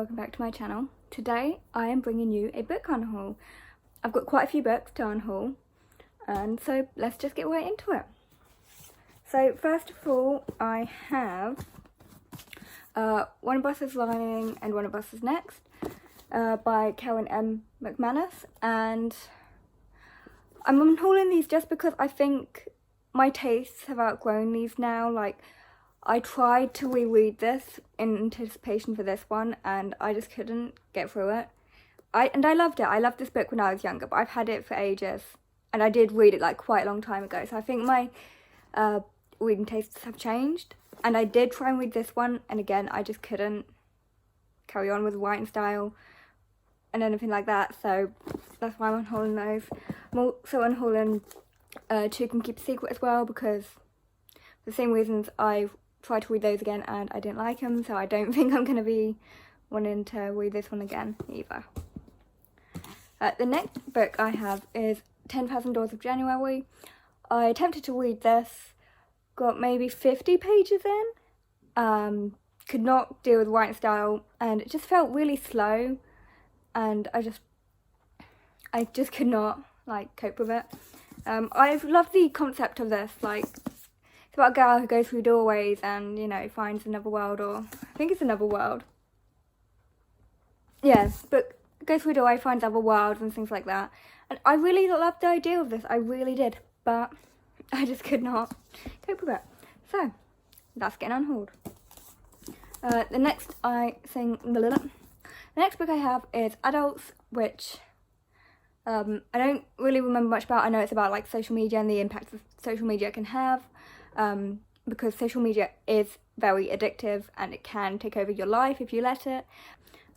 welcome back to my channel. Today I am bringing you a book unhaul. I've got quite a few books to unhaul, and so let's just get right into it. So first of all, I have One of Us is Lying and One of Us is Next by Karen M. McManus, and I'm unhauling these just because I think my tastes have outgrown these now. Like, I tried to reread this in anticipation for this one and I just couldn't get through it. I loved it. I loved this book when I was younger, but I've had it for ages and I did read it like quite a long time ago, so I think my reading tastes have changed. And I did try and read this one, and again I just couldn't carry on with the writing style and anything like that, so that's why I'm unhauling those. I'm also unhauling Two Can Keep a Secret as well, because for the same reasons I tried to read those again and I didn't like them, so I don't think I'm going to be wanting to read this one again either. The next book I have is 10,000 Days of January. I attempted to read this, got maybe 50 pages in, could not deal with writing style, and it just felt really slow, and I just could not like cope with it. I love the concept of this. Like, it's about a girl who goes through doorways and, you know, finds another world, or I think it's another world. Yes, but goes through a doorway, finds other worlds and things like that. And I really loved the idea of this. I really did, but I just could not cope with it. So that's getting unhauled. The next book I have is Adults, which I don't really remember much about. I know it's about like social media and the impact that social media can have, because social media is very addictive and it can take over your life if you let it.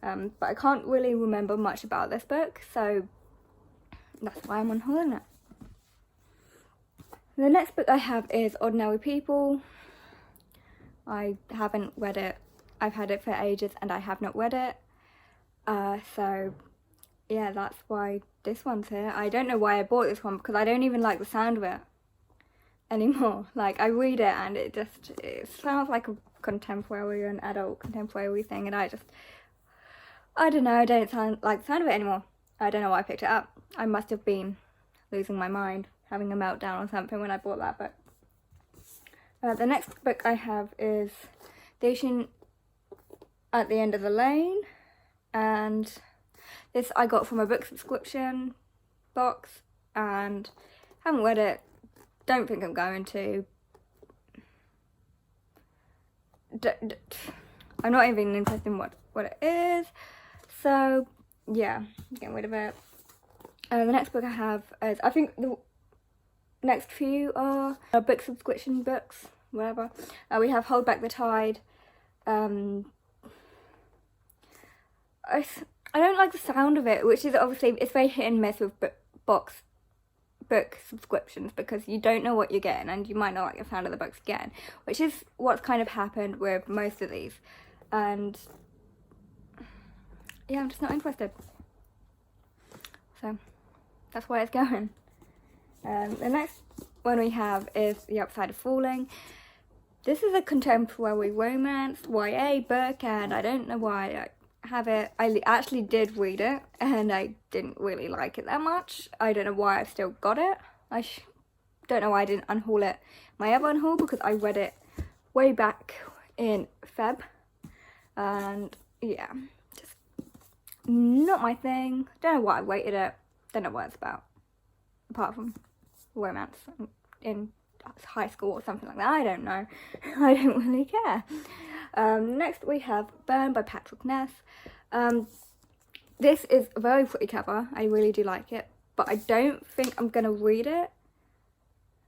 But I can't really remember much about this book, so that's why I'm unhauling it. The next book I have is Ordinary People. I haven't read it. I've had it for ages and I have not read it. So yeah, that's why this one's here. I don't know why I bought this one, because I don't even like the sound of it anymore. Like, I read it and it sounds like a contemporary, an adult contemporary thing, and I don't know, I don't like the sound of it anymore. I don't know why I picked it up. I must have been losing my mind, having a meltdown or something when I bought that book. The next book I have is Station at the End of the Lane, and this I got from a book subscription box and haven't read it. Don't think I'm going to. I'm not even interested in what it is. So yeah, getting rid of it. The next book I have is, I think the next few are book subscription books, whatever. We have Hold Back the Tide. I don't like the sound of it, which is obviously, it's very hit and miss with book subscriptions, because you don't know what you're getting and you might not like the sound of the books again, which is what's kind of happened with most of these. And yeah, I'm just not interested. So that's why it's going. The next one we have is The Upside of Falling. This is a contemporary romance YA book, and I don't know why I have it. I actually did read it and I didn't really like it that much. I don't know why I've still got it. I don't know why I didn't unhaul it my other unhaul, because I read it way back in Feb, and yeah, just not my thing. Don't know why I rated it, don't know what it's about, apart from romance in high school or something like that. I don't know. I don't really care. Next we have Burn by Patrick Ness. This is a very pretty cover. I really do like it, but I don't think I'm gonna read it.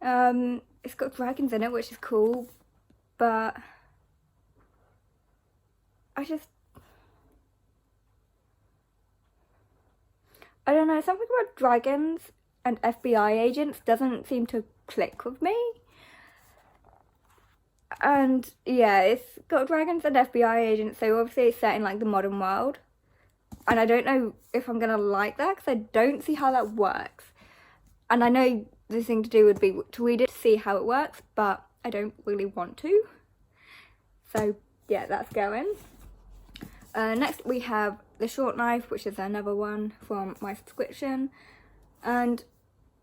It's got dragons in it, which is cool, but I don't know, something about dragons and FBI agents doesn't seem to click with me. And yeah, it's got dragons and FBI agents, so obviously it's set in like the modern world, and I don't know if I'm gonna like that, because I don't see how that works. And I know the thing to do would be to read it to see how it works, but I don't really want to. So yeah, that's going. Next we have The Short Knife, which is another one from my subscription. And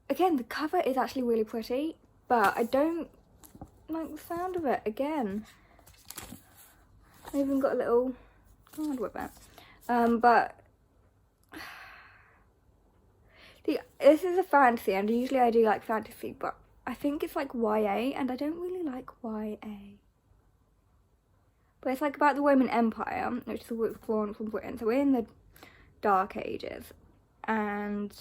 again, the cover is actually really pretty, but I don't like the sound of it again. I even got a little card with it. But this is a fantasy, and usually I do like fantasy, but I think it's like YA, and I don't really like YA. But it's like about the Roman Empire, which is born from Britain. So we're in the Dark Ages, and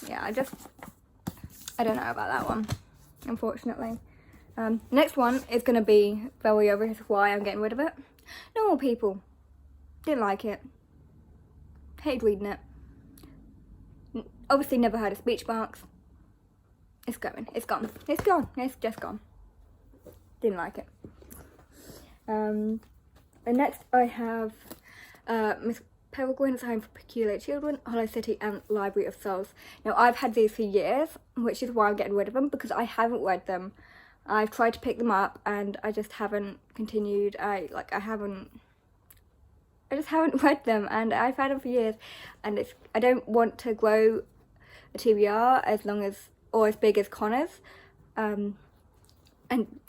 yeah, I don't know about that one, unfortunately. Next one is going to be very obvious why I'm getting rid of it. Normal People. Didn't like it. Hated reading it. Obviously never heard of speech marks. It's going. It's gone. It's gone. It's just gone. Didn't like it. And next I have Miss Peregrine's Home for Peculiar Children, Hollow City, and Library of Souls. Now, I've had these for years, which is why I'm getting rid of them, because I haven't read them. I've tried to pick them up, and I just haven't continued. I just haven't read them, and I've had them for years, and I don't want to grow a TBR as long as, or as big as Connor's. And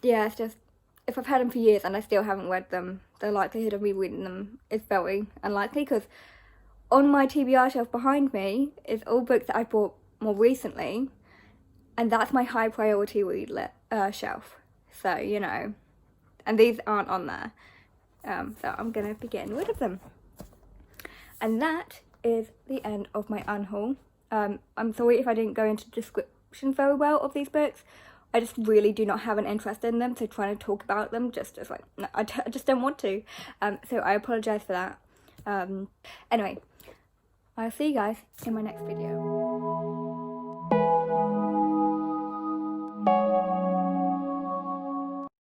yeah, it's just, if I've had them for years and I still haven't read them, the likelihood of me reading them is very unlikely, because on my TBR shelf behind me is all books that I bought more recently, and that's my high priority read shelf. So, you know, and these aren't on there. So I'm going to be getting rid of them. And that is the end of my unhaul. I'm sorry if I didn't go into description very well of these books. I just really do not have an interest in them, so trying to talk about them just is like, no, I just don't want to. So I apologise for that. Anyway, I'll see you guys in my next video.